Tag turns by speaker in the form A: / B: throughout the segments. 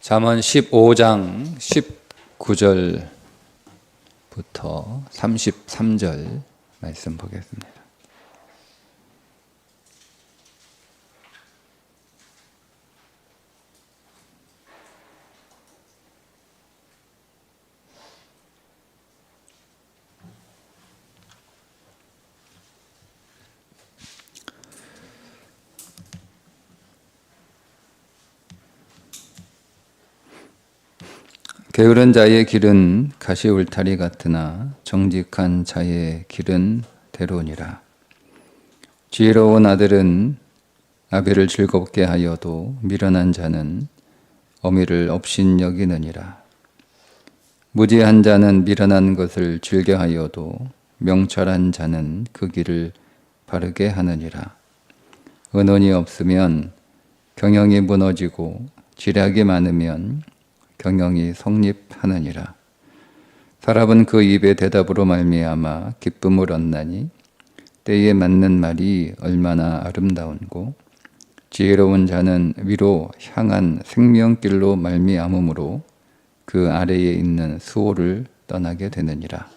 A: 잠언 15장 19절부터 33절 말씀 보겠습니다. 게으른 자의 길은 가시울타리 같으나 정직한 자의 길은 대로니라. 지혜로운 아들은 아비를 즐겁게 하여도 미련한 자는 어미를 업신여기느니라. 무지한 자는 미련한 것을 즐겨하여도 명철한 자는 그 길을 바르게 하느니라. 은원이 없으면 경영이 무너지고 지략이 많으면 경영이 성립하느니라. 사람은 그 입의 대답으로 말미암아 기쁨을 얻나니 때에 맞는 말이 얼마나 아름다운고 지혜로운 자는 위로 향한 생명길로 말미암음으로 그 아래에 있는 수호를 떠나게 되느니라.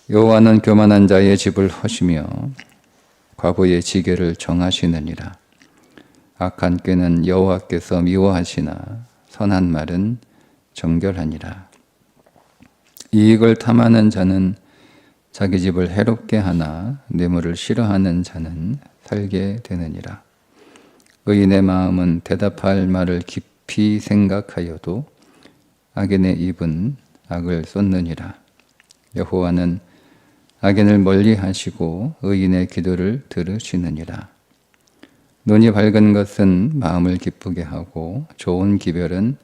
A: 여호와는 교만한 자의 집을 허시며 과부의 지게를 정하시느니라. 악한 꾀는 여호와께서 미워하시나 선한 말은 정결하니라. 이익을 탐하는 자는 자기 집을 해롭게 하나 뇌물을 싫어하는 자는 살게 되느니라. 의인의 마음은 대답할 말을 깊이 생각하여도 악인의 입은 악을 쏟느니라. 여호와는 악인을 멀리 하시고 의인의 기도를 들으시느니라. 눈이 밝은 것은 마음을 기쁘게 하고 좋은 기별은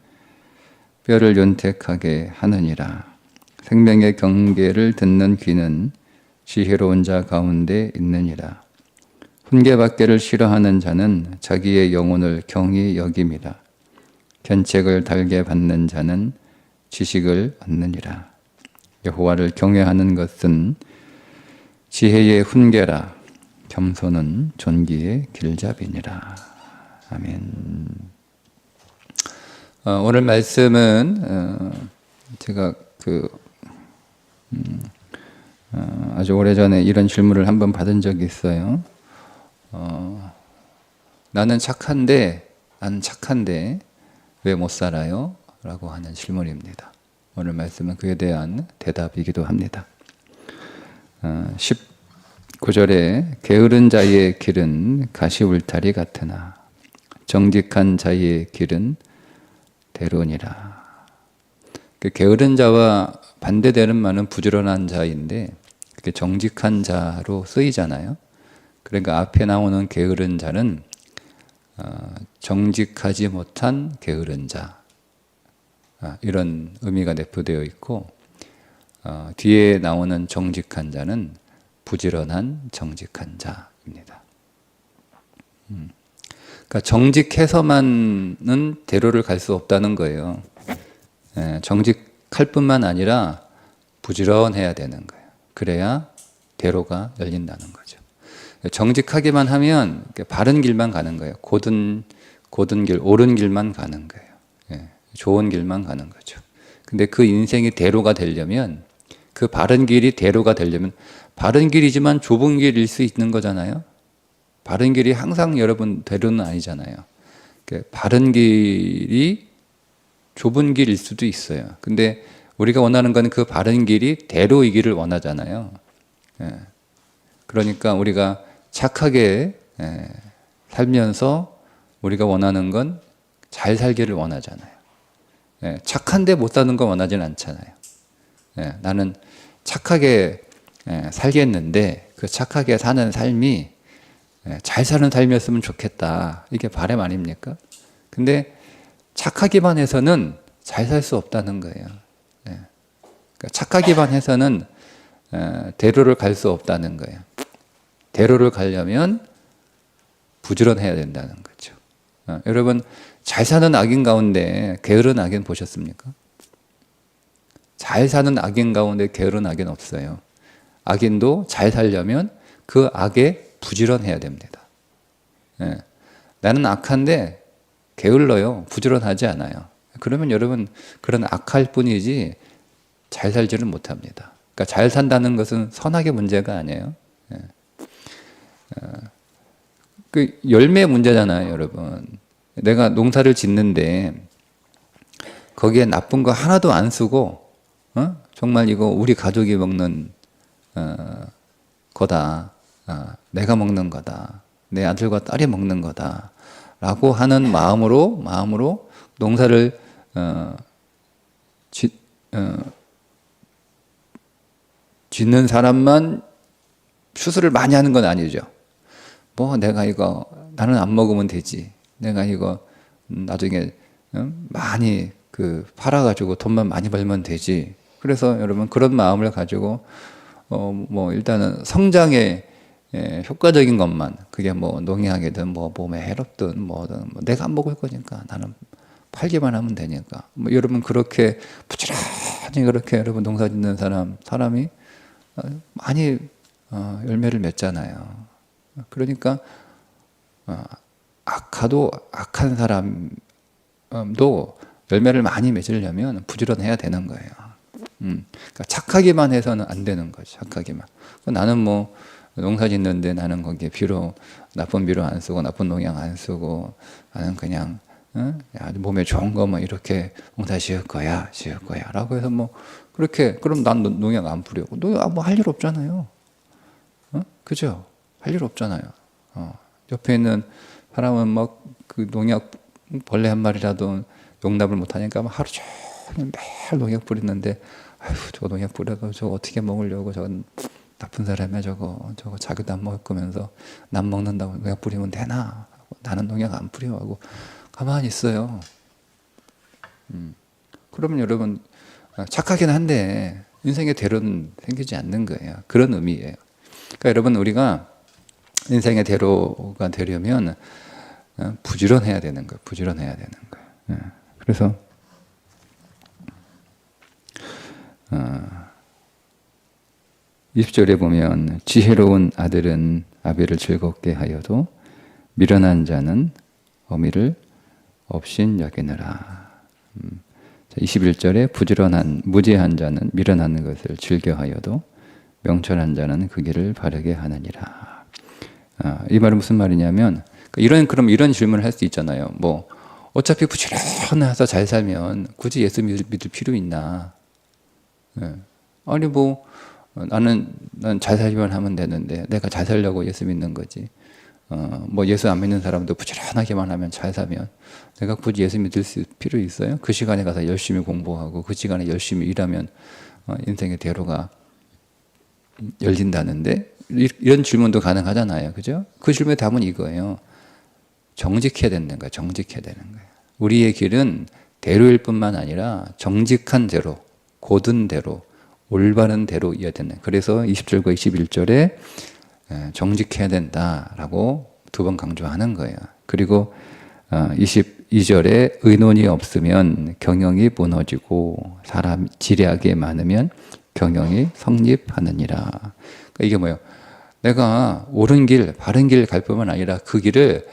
A: 뼈를 윤택하게 하느니라. 생명의 경계를 듣는 귀는 지혜로운 자 가운데 있느니라. 훈계받기를 싫어하는 자는 자기의 영혼을 경히 여김이라. 견책을 달게 받는 자는 지식을 얻느니라. 여호와를 경외하는 것은 지혜의 훈계라. 겸손은 존귀의 길잡이니라. 아멘. 오늘 말씀은 제가 아주 오래전에 이런 질문을 한번 받은 적이 있어요. 나는 착한데 왜 못 살아요? 라고 하는 질문입니다. 오늘 말씀은 그에 대한 대답이기도 합니다. 19절에 게으른 자의 길은 가시울타리 같으나 정직한 자의 길은 대로니라. 게으른 자와 반대되는 말은 부지런한 자인데 그게 정직한 자로 쓰이잖아요. 그러니까 앞에 나오는 게으른 자는 정직하지 못한 게으른 자, 이런 의미가 내포되어 있고 뒤에 나오는 정직한 자는 부지런한 정직한 자입니다. 그러니까 정직해서만은 대로를 갈 수 없다는 거예요. 정직할 뿐만 아니라 부지런해야 되는 거예요. 그래야 대로가 열린다는 거죠. 정직하기만 하면 바른 길만 가는 거예요. 고든 길, 옳은 길만 가는 거예요. 좋은 길만 가는 거죠. 근데 그 인생이 대로가 되려면, 그 바른 길이 대로가 되려면 바른 길이지만 좁은 길일 수 있는 거잖아요. 바른 길이 항상 여러분 대로는 아니잖아요. 바른 길이 좁은 길일 수도 있어요. 근데 우리가 원하는 건 그 바른 길이 대로이기를 원하잖아요. 그러니까 우리가 착하게 살면서 우리가 원하는 건 잘 살기를 원하잖아요. 착한데 못 사는 거 원하진 않잖아요. 나는 착하게 살겠는데 그 착하게 사는 삶이 잘 사는 삶이었으면 좋겠다. 이게 바람 아닙니까? 근데 착하기만 해서는 잘 살 수 없다는 거예요. 그러니까 착하기만 해서는 대로를 갈 수 없다는 거예요. 대로를 가려면 부지런해야 된다는 거죠. 여러분, 잘 사는 악인 가운데 게으른 악인 보셨습니까? 잘 사는 악인 가운데 게으른 악인 없어요. 악인도 잘 살려면 그 악에 부지런해야 됩니다. 나는 악한데 게을러요. 부지런하지 않아요. 그러면 여러분 그런 악할 뿐이지 잘 살지를 못합니다. 그러니까 잘 산다는 것은 선악의 문제가 아니에요. 그 열매 문제잖아요, 여러분. 내가 농사를 짓는데 거기에 나쁜 거 하나도 안 쓰고 정말 이거 우리 가족이 먹는 거다. 내가 먹는 거다. 내 아들과 딸이 먹는 거다. 라고 하는 마음으로 농사를 짓는 사람만 추수를 많이 하는 건 아니죠. 뭐 내가 이거 나는 안 먹으면 되지. 내가 이거 나중에 많이 팔아가지고 돈만 많이 벌면 되지. 그래서 여러분 그런 마음을 가지고 뭐 일단은 성장에 효과적인 것만, 그게 뭐 농약이든 뭐 몸에 해롭든 뭐든 내가 안 먹을 거니까 나는 팔기만 하면 되니까. 뭐 여러분 그렇게 부지런히 그렇게 여러분 농사 짓는 사람이 많이 열매를 맺잖아요. 그러니까 악한 사람도 열매를 많이 맺으려면 부지런해야 되는 거예요. 그러니까 착하기만 해서는 안 되는 거죠. 착하기만. 나는 뭐 농사 짓는데 나는 거기에 나쁜 비료 안 쓰고 나쁜 농약 안 쓰고 나는 그냥 몸에 좋은 거만 이렇게 농사 지을 거야 라고 해서 뭐 그렇게, 그럼 난 농약 안 뿌리고 농약 뭐 할 일 없잖아요. 그죠? 할 일 없잖아요. 옆에 있는 사람은 막 그 농약 벌레 한 마리라도 용납을 못하니까 막 하루 종일 매일 농약 뿌리는데, 아휴 저거 농약 뿌려서 저거 어떻게 먹으려고, 저건 나쁜 사람이야 저거 자기도 안 먹을 거면서 남 먹는다고 농약 뿌리면 되나? 나는 농약 안 뿌려 하고 가만히 있어요. 그러면 여러분 착하긴 한데 인생의 대로는 생기지 않는 거예요. 그런 의미예요. 그러니까 여러분 우리가 인생의 대로가 되려면 부지런해야 되는 거예요. 부지런해야 되는 거예요. 그래서 20절에 보면 지혜로운 아들은 아비를 즐겁게 하여도 미련한 자는 어미를 업신 여기느라. 21절에 부지런한 무지한 자는 미련한 것을 즐겨하여도 명철한 자는 그 길을 바르게 하느니라. 이 말은 무슨 말이냐면, 이런 질문을 할 수 있잖아요. 뭐 어차피 부지런해서 잘 살면 굳이 예수 믿을 필요 있나? 아니 뭐 난 잘 살기만 하면 되는데 내가 잘 살려고 예수 믿는 거지. 뭐 예수 안 믿는 사람도 부지런하게만 하면 잘 살면 내가 굳이 예수 믿을 필요 있어요? 그 시간에 가서 열심히 공부하고 그 시간에 열심히 일하면 인생의 대로가 열린다는데, 이런 질문도 가능하잖아요. 그죠? 그 질문의 답은 이거예요. 정직해야 되는 거예요. 정직해야 되는 거예요. 우리의 길은 대로일 뿐만 아니라 정직한 대로, 곧은 대로, 올바른 대로이어야 되는. 그래서 20절과 21절에 정직해야 된다라고 2번 강조하는 거예요. 그리고 22절에 의논이 없으면 경영이 무너지고 사람 지략이 많으면 경영이 성립하느니라. 그러니까 이게 뭐예요? 내가 옳은 길, 바른 길 갈 뿐만 아니라 그 길을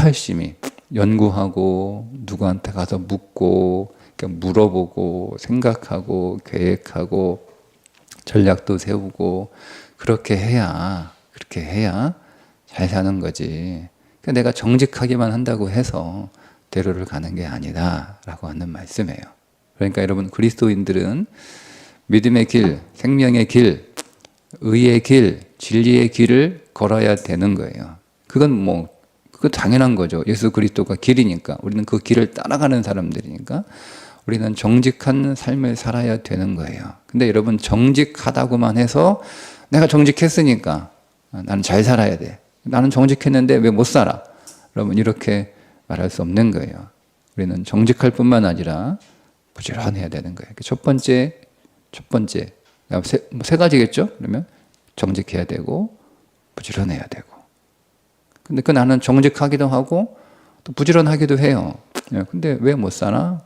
A: 열심히 연구하고 누구한테 가서 묻고 물어보고 생각하고 계획하고 전략도 세우고 그렇게 해야 잘 사는 거지. 그러니까 내가 정직하기만 한다고 해서 대로를 가는 게 아니다라고 하는 말씀이에요. 그러니까 여러분 그리스도인들은 믿음의 길, 생명의 길, 의의 길, 진리의 길을 걸어야 되는 거예요. 그건 당연한 거죠. 예수 그리스도가 길이니까. 우리는 그 길을 따라가는 사람들이니까 우리는 정직한 삶을 살아야 되는 거예요. 근데 여러분 정직하다고만 해서 내가 정직했으니까 나는 잘 살아야 돼. 나는 정직했는데 왜 못 살아? 여러분 이렇게 말할 수 없는 거예요. 우리는 정직할 뿐만 아니라 부지런해야 되는 거예요. 첫 번째 세 가지겠죠? 그러면 정직해야 되고 부지런해야 되고. 근데 나는 정직하기도 하고 또 부지런하기도 해요. 근데 왜 못 사나?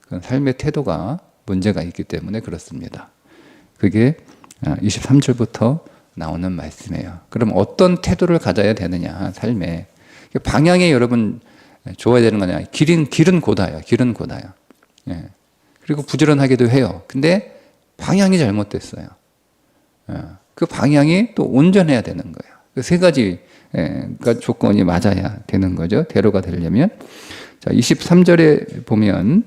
A: 그건 삶의 태도가 문제가 있기 때문에 그렇습니다. 그게 23절부터 나오는 말씀이에요. 그럼 어떤 태도를 가져야 되느냐, 삶에. 방향에 여러분 좋아야 되는 거냐. 길은 고다요. 길은 고다요. 예. 그리고 부지런하기도 해요. 근데 방향이 잘못됐어요. 그 방향이 또 온전해야 되는 거예요. 그 세 가지가 조건이 맞아야 되는 거죠. 대로가 되려면. 자, 23절에 보면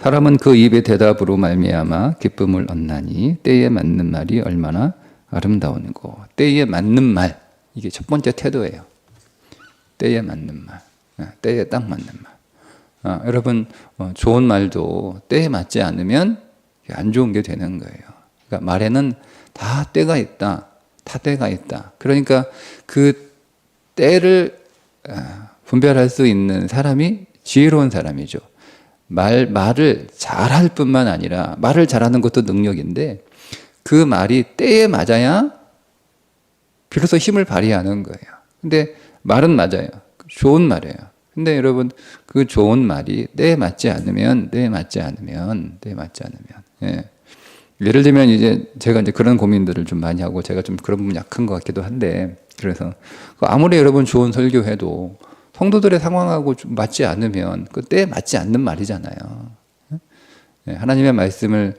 A: 사람은 그 입의 대답으로 말미암아 기쁨을 얻나니 때에 맞는 말이 얼마나 아름다운고. 때에 맞는 말. 이게 첫 번째 태도예요. 때에 맞는 말. 때에 딱 맞는 말. 여러분 좋은 말도 때에 맞지 않으면 안 좋은 게 되는 거예요. 그러니까 말에는 다 때가 있다. 다 때가 있다. 그러니까 그 때를 분별할 수 있는 사람이 지혜로운 사람이죠. 말을 잘할 뿐만 아니라 말을 잘하는 것도 능력인데 그 말이 때에 맞아야 비로소 힘을 발휘하는 거예요. 근데 말은 맞아요. 좋은 말이에요. 근데 여러분 그 좋은 말이 때에 맞지 않으면 예. 예를 들면 이제 제가 이제 그런 고민들을 좀 많이 하고 제가 좀 그런 부분 약한 것 같기도 한데 그래서 아무리 여러분 좋은 설교해도 성도들의 상황하고 좀 맞지 않으면 그 때에 맞지 않는 말이잖아요. 예. 하나님의 말씀을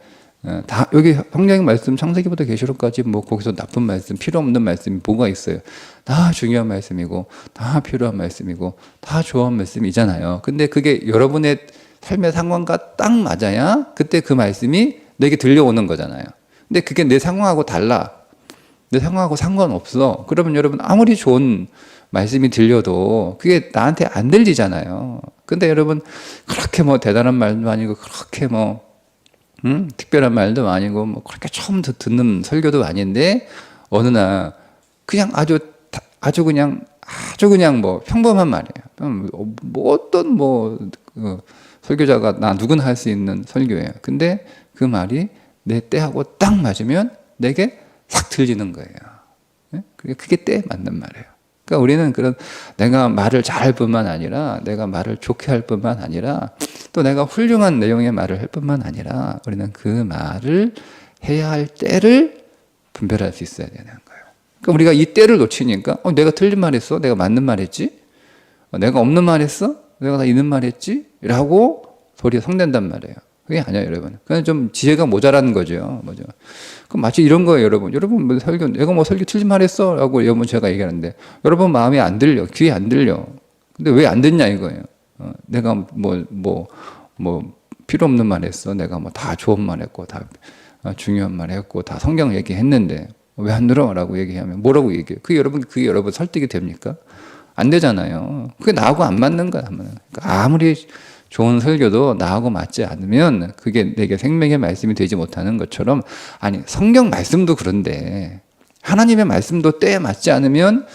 A: 다 여기 성경의 말씀 창세기부터 계시록까지 뭐 거기서 나쁜 말씀 필요 없는 말씀이 뭐가 있어요. 다 중요한 말씀이고 다 필요한 말씀이고 다 좋은 말씀이잖아요. 근데 그게 여러분의 삶의 상황과 딱 맞아야 그때 그 말씀이 내게 들려오는 거잖아요. 근데 그게 내 상황하고 달라. 내 상황하고 상관없어. 그러면 여러분 아무리 좋은 말씀이 들려도 그게 나한테 안 들리잖아요. 근데 여러분 그렇게 뭐 대단한 말도 아니고 그렇게 뭐 특별한 말도 아니고 뭐 그렇게 처음 듣는 설교도 아닌데 어느 날 그냥 아주 그냥 뭐 평범한 말이에요. 뭐 어떤 설교자가 나 누구나 할 수 있는 설교예요. 근데 그 말이 내 때하고 딱 맞으면 내게 싹 들리는 거예요. 그게 때에 맞는 말이에요. 그러니까 우리는 그런 내가 말을 잘할 뿐만 아니라 내가 말을 좋게 할 뿐만 아니라 또 내가 훌륭한 내용의 말을 할 뿐만 아니라 우리는 그 말을 해야 할 때를 분별할 수 있어야 되는 거예요. 그러니까 우리가 이 때를 놓치니까 내가 틀린 말 했어? 내가 맞는 말 했지? 내가 없는 말 했어? 내가 다 있는 말 했지? 라고 소리가 성된단 말이에요. 그게 아니에요, 여러분. 그냥 좀 지혜가 모자라는 거죠. 뭐죠? 그럼 마치 이런 거예요, 여러분. 여러분, 내가 뭐 설교 틀린 말 했어? 라고 여러분 제가 얘기하는데, 여러분 마음에 안 들려. 귀에 안 들려. 근데 왜 안 듣냐 이거예요. 내가 필요 없는 말 했어. 내가 뭐 다 좋은 말 했고, 다 중요한 말 했고, 다 성경 얘기했는데, 왜 안 들어? 라고 얘기하면 뭐라고 얘기해요? 그게 여러분 설득이 됩니까? 안 되잖아요. 그게 나하고 안 맞는 거야. 그러니까 아무리 좋은 설교도 나하고 맞지 않으면 그게 내게 생명의 말씀이 되지 못하는 것처럼 아니 성경 말씀도 그런데 하나님의 말씀도 때에 맞지 않으면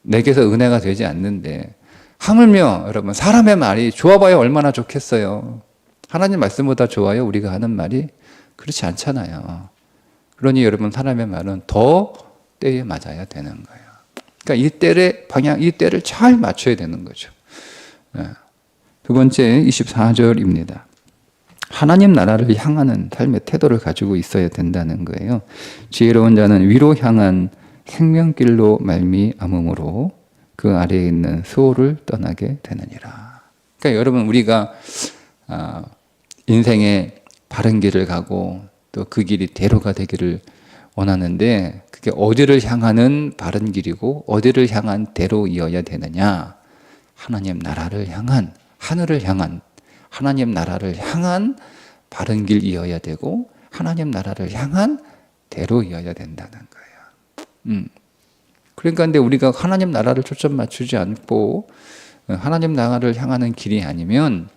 A: 내게서 은혜가 되지 않는데 하물며 여러분 사람의 말이 좋아봐야 얼마나 좋겠어요. 하나님 말씀보다 좋아요 우리가 하는 말이? 그렇지 않잖아요. 그러니 여러분 사람의 말은 더 때에 맞아야 되는 거예요. 그러니까 이 때의 방향, 이 때를 잘 맞춰야 되는 거죠. 두 번째 24절입니다. 하나님 나라를 향하는 삶의 태도를 가지고 있어야 된다는 거예요. 지혜로운 자는 위로 향한 생명길로 말미암음으로 그 아래에 있는 수호를 떠나게 되느니라. 그러니까 여러분 우리가 인생의 바른 길을 가고 또 그 길이 대로가 되기를 원하는데 그게 어디를 향하는 바른 길이고 어디를 향한 대로이어야 되느냐? 하나님 나라를 향한 하늘을 향한 하나님 나라를 향한 바른 길이어야 되고 하나님 나라를 향한 대로이어야 된다는 거예요. 그러니까 근데 우리가 하나님 나라를 초점 맞추지 않고 하나님 나라를 향하는 길이 아니면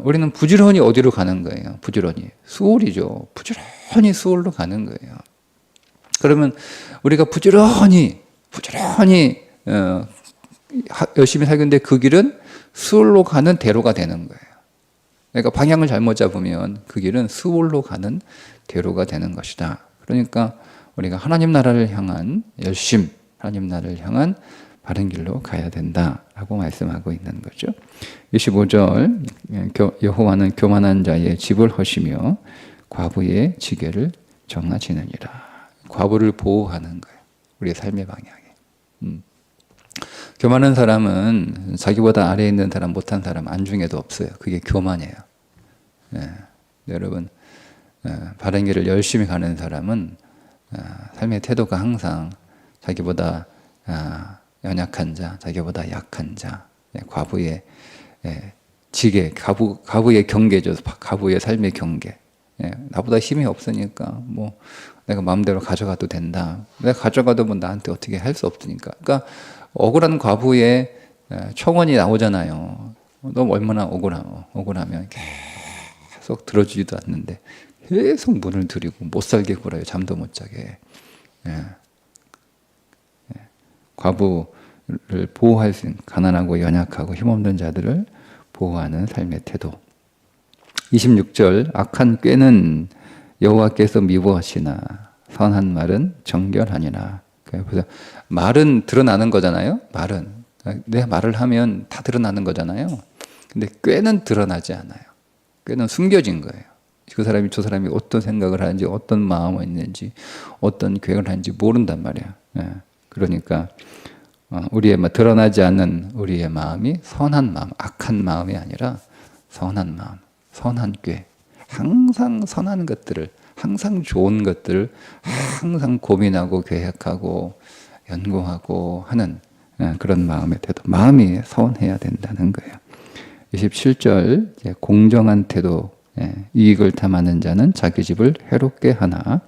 A: 우리는 부지런히 어디로 가는 거예요? 부지런히 수월이죠. 부지런히 수월로 가는 거예요. 그러면 우리가 부지런히 열심히 살겠는데 그 길은 수월로 가는 대로가 되는 거예요. 그러니까 방향을 잘못 잡으면 그 길은 수월로 가는 대로가 되는 것이다. 그러니까 우리가 하나님 나라를 향한 열심, 하나님 나라를 향한 바른 길로 가야 된다라고 말씀하고 있는 거죠. 25절 여호와는 교만한 자의 집을 허시며 과부의 지게를 정하시느니라. 과부를 보호하는 거예요. 우리의 삶의 방향에. 교만한 사람은 자기보다 아래에 있는 사람, 못한 사람 안중에도 없어요. 그게 교만이에요. 예. 여러분, 바른 길을 열심히 가는 사람은 삶의 태도가 항상 자기보다 연약한 자, 자기보다 약한 자, 과부의 지게, 과부의 경계죠. 과부의 삶의 경계. 나보다 힘이 없으니까 뭐 내가 마음대로 가져가도 된다. 내가 가져가도 뭐 나한테 어떻게 할 수 없으니까. 그러니까 억울한 과부의 청원이 나오잖아요. 너 얼마나 억울하면 계속 들어주지도 않는데 계속 문을 들이고 못 살게 굴어요. 잠도 못 자게. 과부를 보호할 수 있는 가난하고 연약하고 힘없는 자들을 보호하는 삶의 태도. 26절 악한 꾀는 여호와께서 미워하시나 선한 말은 정결하니라. 그래서 말은 드러나는 거잖아요. 말은 내 말을 하면 다 드러나는 거잖아요. 근데 꾀는 드러나지 않아요. 꾀는 숨겨진 거예요. 그 사람이 저 사람이 어떤 생각을 하는지 어떤 마음이 있는지 어떤 계획을 하는지 모른단 말이야. 그러니까 우리의 드러나지 않는 우리의 마음이 선한 마음, 악한 마음이 아니라 선한 마음, 선한 꾀. 항상 선한 것들을, 항상 좋은 것들을 항상 고민하고 계획하고 연구하고 하는 그런 마음의 태도. 마음이 선해야 된다는 거예요. 27절 공정한 태도. 이익을 탐하는 자는 자기 집을 해롭게 하나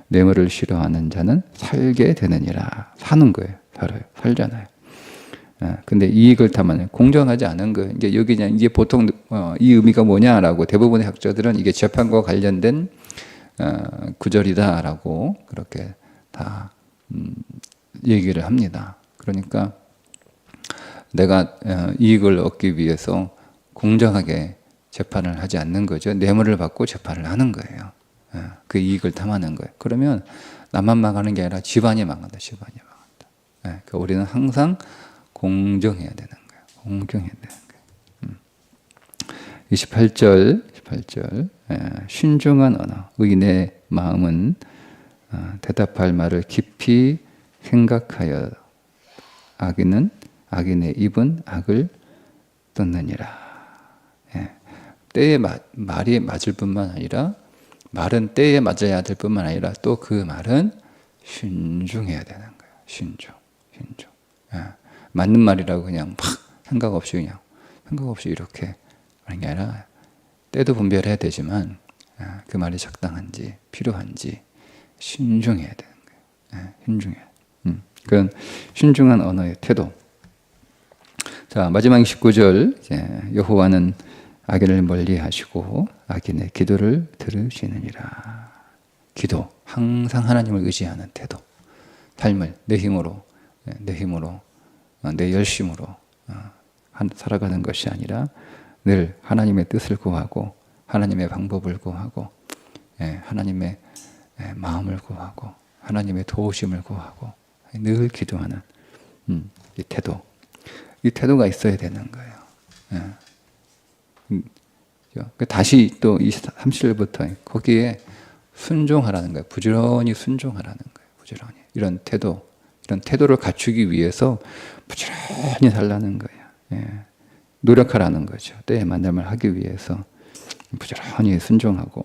A: 뇌물을 싫어하는 자는 살게 되느니라. 사는 거예요. 살잖아요. 근데 이익을 탐하는 공정하지 않은 거예요. 이게 여기 이게 보통 이 의미가 뭐냐라고 대부분의 학자들은 이게 재판과 관련된 구절이다라고 그렇게 다 얘기를 합니다. 그러니까 내가 이익을 얻기 위해서 공정하게 재판을 하지 않는 거죠. 뇌물을 받고 재판을 하는 거예요. 그 이익을 탐하는 거예요. 그러면 나만 망하는 게 아니라 집안이 망한다. 집안이 망한다. 그러니까 우리는 항상 공정해야 되는 거예요. 공정해야 되는 거예요. 28절 신중한 언어. 의인의 마음은 대답할 말을 깊이 생각하여 악인의 입은 악을 뜯느니라. 때에 말이 맞을 뿐만 아니라 말은 때에 맞아야 될 뿐만 아니라 또 그 말은 신중해야 되는 거예요. 신중. 맞는 말이라고 그냥 막 생각 없이 이렇게 하는 게 아니라 때도 분별해야 되지만 그 말이 적당한지 필요한지 신중해야 되는 거예요. 신중해야. 그건 신중한 언어의 태도. 자, 마지막 19절 여호와는 악인을 멀리하시고 악인의 기도를 들으시느니라. 기도, 항상 하나님을 의지하는 태도. 삶을 내 힘으로 내 열심으로 살아가는 것이 아니라 늘 하나님의 뜻을 구하고 하나님의 방법을 구하고 하나님의 마음을 구하고 하나님의 도우심을 구하고 늘 기도하는 이 태도. 이 태도가 있어야 되는 거예요. 다시 또 30절부터 거기에 순종하라는 거예요. 부지런히 순종하라는 거예요. 부지런히. 이런 태도를 갖추기 위해서 부지런히 살라는 거예요. 노력하라는 거죠. 때에 만남을 하기 위해서 부지런히 순종하고.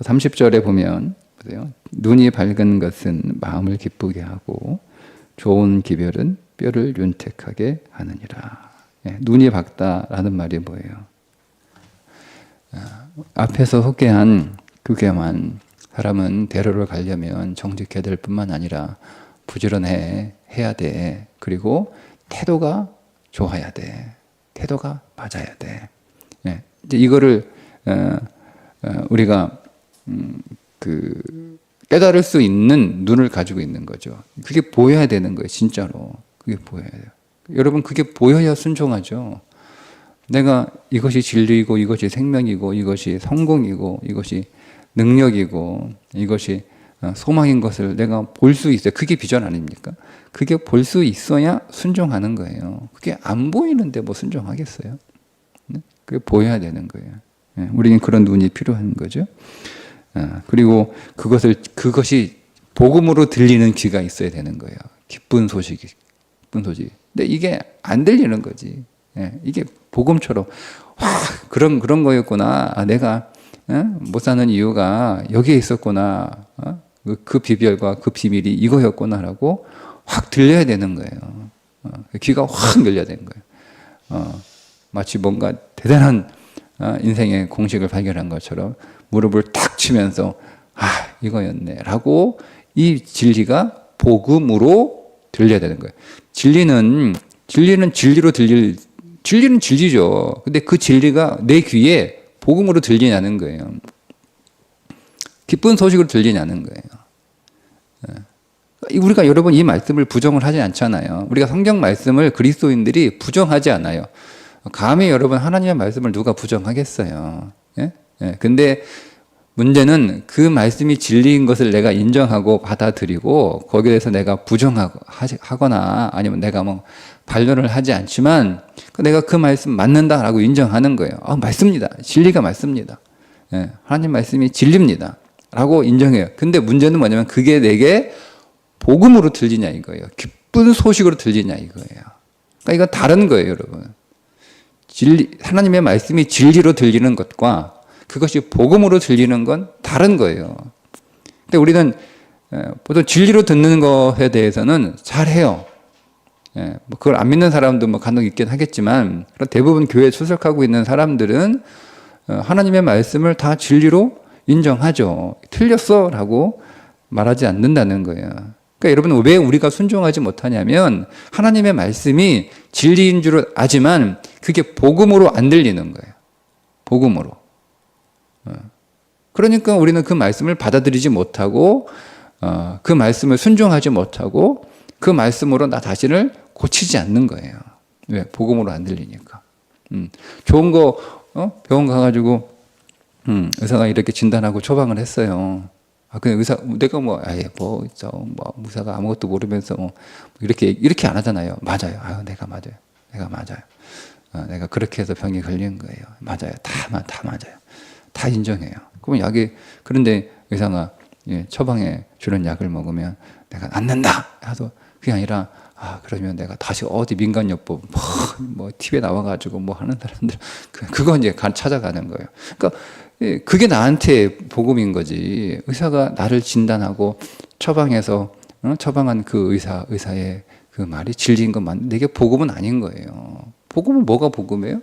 A: 30절에 보면 보세요. 눈이 밝은 것은 마음을 기쁘게 하고 좋은 기별은 뼈를 윤택하게 하느니라. 눈이 밝다라는 말이 뭐예요? 앞에서 소개한 그게만 사람은 대로를 가려면 정직해야 될 뿐만 아니라 부지런해야 돼. 그리고 태도가 좋아야 돼. 태도가 맞아야 돼. 이제 이거를 우리가 깨달을 수 있는 눈을 가지고 있는 거죠. 그게 보여야 되는 거예요. 진짜로. 그게 보여야 돼요. 여러분 그게 보여야 순종하죠. 내가 이것이 진리이고 이것이 생명이고 이것이 성공이고 이것이 능력이고 이것이 소망인 것을 내가 볼 수 있어요. 그게 비전 아닙니까? 그게 볼 수 있어야 순종하는 거예요. 그게 안 보이는데 뭐 순종하겠어요? 그게 보여야 되는 거예요. 우리는 그런 눈이 필요한 거죠. 그리고 그것이 복음으로 들리는 귀가 있어야 되는 거예요. 기쁜 소식. 근데 이게 안 들리는 거지. 예, 이게 복음처럼 와 그런 거였구나. 아, 내가 못 사는 이유가 여기에 있었구나. 그 비결과 그 비밀이 이거였구나라고 확 들려야 되는 거예요. 귀가 확 열려야 되는 거예요. 마치 뭔가 대단한 인생의 공식을 발견한 것처럼 무릎을 탁 치면서 아 이거였네라고 이 진리가 복음으로 들려야 되는 거예요. 진리는 진리로 진리는 진리죠. 근데 그 진리가 내 귀에 복음으로 들리냐는 거예요. 기쁜 소식으로 들리냐는 거예요. 우리가 여러분 이 말씀을 부정을 하지 않잖아요. 우리가 성경 말씀을 그리스도인들이 부정하지 않아요. 감히 여러분 하나님의 말씀을 누가 부정하겠어요. 예? 예. 근데 문제는 그 말씀이 진리인 것을 내가 인정하고 받아들이고 거기에 대해서 내가 부정하거나 아니면 내가 뭐 반론을 하지 않지만 내가 그 말씀 맞는다라고 인정하는 거예요. 맞습니다. 진리가 맞습니다. 예. 하나님 말씀이 진리입니다. 라고 인정해요. 근데 문제는 뭐냐면 그게 내게 복음으로 들리냐 이거예요. 기쁜 소식으로 들리냐 이거예요. 그러니까 이건 다른 거예요, 여러분. 하나님의 말씀이 진리로 들리는 것과 그것이 복음으로 들리는 건 다른 거예요. 근데 우리는 보통 진리로 듣는 것에 대해서는 잘해요. 그걸 안 믿는 사람도 뭐 간혹 있긴 하겠지만 대부분 교회에 출석하고 있는 사람들은 하나님의 말씀을 다 진리로 인정하죠. 틀렸어라고 말하지 않는다는 거예요. 그러니까 여러분 왜 우리가 순종하지 못하냐면 하나님의 말씀이 진리인 줄 아지만 그게 복음으로 안 들리는 거예요. 복음으로. 그러니까 우리는 그 말씀을 받아들이지 못하고 그 말씀을 순종하지 못하고 그 말씀으로 나 자신을 고치지 않는 거예요. 왜? 복음으로 안 들리니까. 좋은 거 병원 가가지고 의사가 이렇게 진단하고 처방을 했어요. 근데 내가 의사가 아무것도 모르면서 이렇게 안 하잖아요. 맞아요. 내가 맞아요. 내가 그렇게 해서 병이 걸린 거예요. 맞아요. 다 맞아요. 다 인정해요. 그런데 의사가 처방해 주는 약을 먹으면 내가 낫는다. 해서 그게 아니라 그러면 내가 다시 어디 민간요법 뭐 TV에 나와가지고 뭐 하는 사람들 그거 이제 찾아가는 거예요. 그러니까 그게 나한테 복음인 거지. 의사가 나를 진단하고 처방해서 처방한 그 의사의 그 말이 진리인 것만 내게 복음은 아닌 거예요. 복음은 뭐가 복음이에요?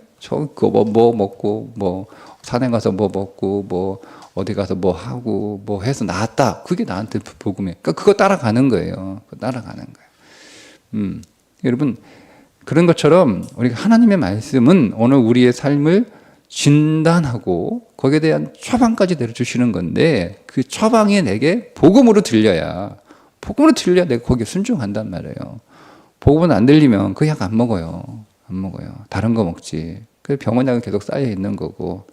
A: 뭐 먹고 뭐 산에 가서 뭐 먹고 뭐 어디 가서 뭐 하고 뭐 해서 나았다. 그게 나한테 복음이에요. 그러니까 그거 따라가는 거예요. 여러분 그런 것처럼 우리가 하나님의 말씀은 오늘 우리의 삶을 진단하고 거기에 대한 처방까지 내려주시는 건데 그 처방이 내게 복음으로 들려야 내가 거기에 순종한단 말이에요. 복음은 안 들리면 그 약 안 먹어요. 다른 거 먹지. 그래서 병원약은 계속 쌓여 있는 거고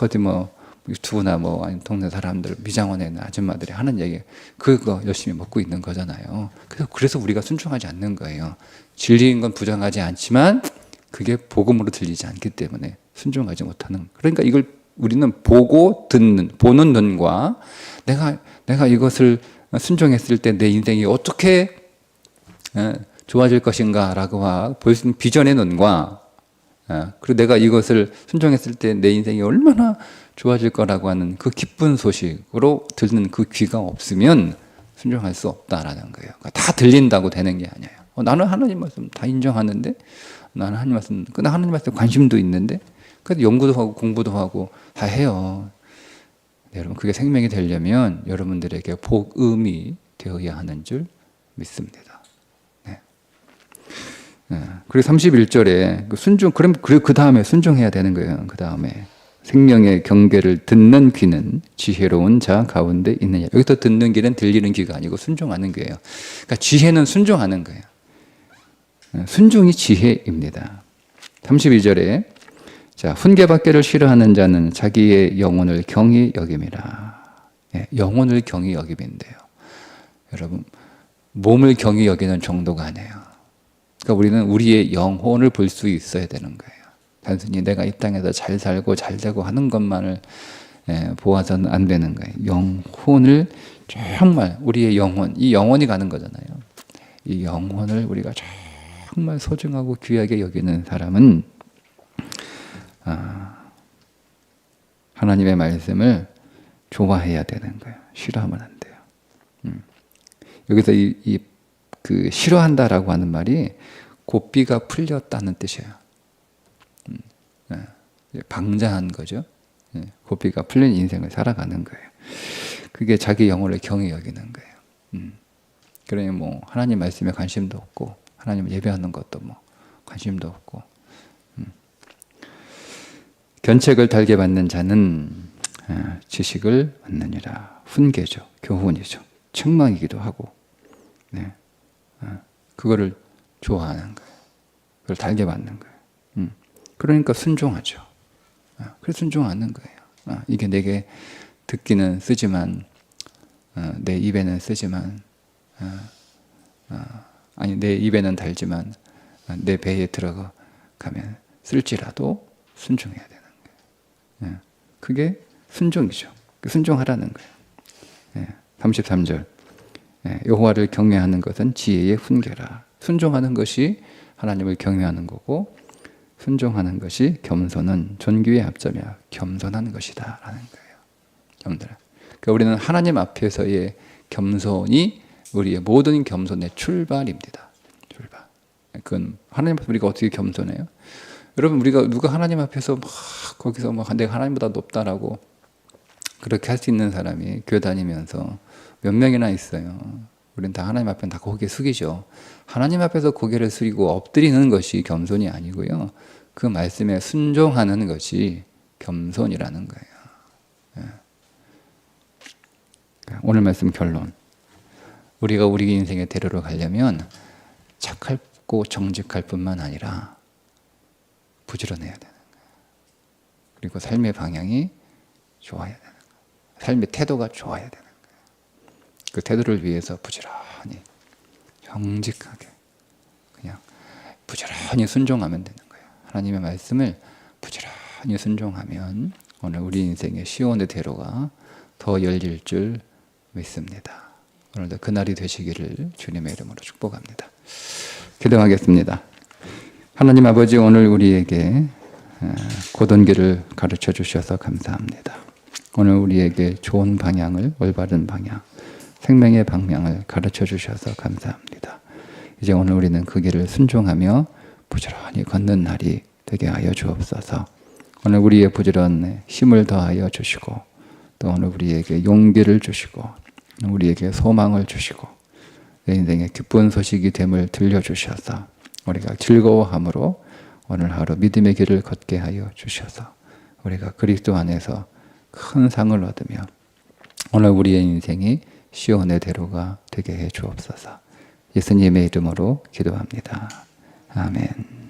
A: 어디 뭐 유튜브나 뭐 아니면 동네 사람들 미장원에 있는 아줌마들이 하는 얘기 그거 열심히 먹고 있는 거잖아요. 그래서 우리가 순종하지 않는 거예요. 진리인 건 부정하지 않지만 그게 복음으로 들리지 않기 때문에 순종하지 못하는. 그러니까 이걸 우리는 보는 눈과 내가 이것을 순종했을 때 내 인생이 어떻게 좋아질 것인가라고 볼 수 있는 비전의 눈과 그리고 내가 이것을 순종했을 때 내 인생이 얼마나 좋아질 거라고 하는 그 기쁜 소식으로 듣는 그 귀가 없으면 순종할 수 없다라는 거예요. 그러니까 다 들린다고 되는 게 아니에요. 나는 하나님 말씀 다 인정하는데 나는 하나님 말씀 관심도 있는데 그래도 연구도 하고 공부도 하고 다 해요. 네, 여러분 그게 생명이 되려면 여러분들에게 복음이 되어야 하는 줄 믿습니다. 네. 그리고 31절에 그럼 그 다음에 순종해야 되는 거예요. 그 다음에 생명의 경계를 듣는 귀는 지혜로운 자 가운데 있느냐. 여기서 듣는 귀는 들리는 귀가 아니고 순종하는 귀예요. 그러니까 지혜는 순종하는 거예요. 순종이 지혜입니다. 32절에 훈계받기를 싫어하는 자는 자기의 영혼을 경히 여김이라. 영혼을 경히 여김인데요. 여러분 몸을 경히 여기는 정도가 아니에요. 그러니까 우리는 우리의 영혼을 볼 수 있어야 되는 거예요. 단순히 내가 이 땅에서 잘 살고 잘 되고 하는 것만을 보아서는 안 되는 거예요. 영혼을 정말 우리의 영혼, 이 영혼이 가는 거잖아요. 이 영혼을 우리가 정말 소중하고 귀하게 여기는 사람은 하나님의 말씀을 좋아해야 되는 거예요. 싫어하면 안 돼요. 여기서 그 싫어한다라고 하는 말이 고삐가 풀렸다는 뜻이에요. 방자한 거죠. 고삐가 풀린 인생을 살아가는 거예요. 그게 자기 영혼을 경히 여기는 거예요. 그러니 뭐 하나님 말씀에 관심도 없고 하나님 예배하는 것도 뭐 관심도 없고 견책을 달게 받는 자는 지식을 얻느니라. 훈계죠. 교훈이죠. 책망이기도 하고 그거를 좋아하는 거예요. 그걸 달게 받는 거예요. 그러니까 순종하죠. 그래서 순종하는 거예요. 이게 내게 듣기는 쓰지만 내 입에는 쓰지만 아니 내 입에는 달지만 내 배에 들어가면 쓸지라도 순종해야 되는 거예요. 그게 순종이죠. 순종하라는 거예요. 33절 여호와를 경외하는 것은 지혜의 훈계라. 순종하는 것이 하나님을 경외하는 거고 순종하는 것이 겸손은 존귀의 앞자며 겸손한 것이다 라는 거예요. 여러분들, 그러니까 우리는 하나님 앞에서의 겸손이 우리의 모든 겸손의 출발입니다. 출발. 그건 하나님 앞에서 우리가 어떻게 겸손해요? 여러분, 우리가 누가 하나님 앞에서 막 거기서 막 내가 하나님보다 높다라고 그렇게 할 수 있는 사람이 교회 다니면서 몇 명이나 있어요. 우리는 다 하나님 앞에 다 고개 숙이죠. 하나님 앞에서 고개를 숙이고 엎드리는 것이 겸손이 아니고요. 그 말씀에 순종하는 것이 겸손이라는 거예요. 오늘 말씀 결론. 우리가 우리 인생의 대로로 가려면 착하고 정직할 뿐만 아니라 부지런해야 되는 거예요. 그리고 삶의 방향이 좋아야 되는 거예요. 삶의 태도가 좋아야 되는 거예요. 그 태도를 위해서 부지런히 정직하게 그냥 부지런히 순종하면 되는 거예요. 하나님의 말씀을 부지런히 순종하면 오늘 우리 인생의 시온의 대로가 더 열릴 줄 믿습니다. 오늘도 그날이 되시기를 주님의 이름으로 축복합니다. 기도하겠습니다. 하나님 아버지, 오늘 우리에게 고든 길을 가르쳐 주셔서 감사합니다. 오늘 우리에게 좋은 방향을, 올바른 방향, 생명의 방향을 가르쳐 주셔서 감사합니다. 이제 오늘 우리는 그 길을 순종하며 부지런히 걷는 날이 되게 하여 주옵소서. 오늘 우리의 부지런에 힘을 더하여 주시고 또 오늘 우리에게 용기를 주시고 우리에게 소망을 주시고 내 인생의 기쁜 소식이 됨을 들려주셔서 우리가 즐거워함으로 오늘 하루 믿음의 길을 걷게 하여 주셔서 우리가 그리스도 안에서 큰 상을 얻으며 오늘 우리의 인생이 시온의 대로가 되게 해 주옵소서. 예수님의 이름으로 기도합니다. 아멘.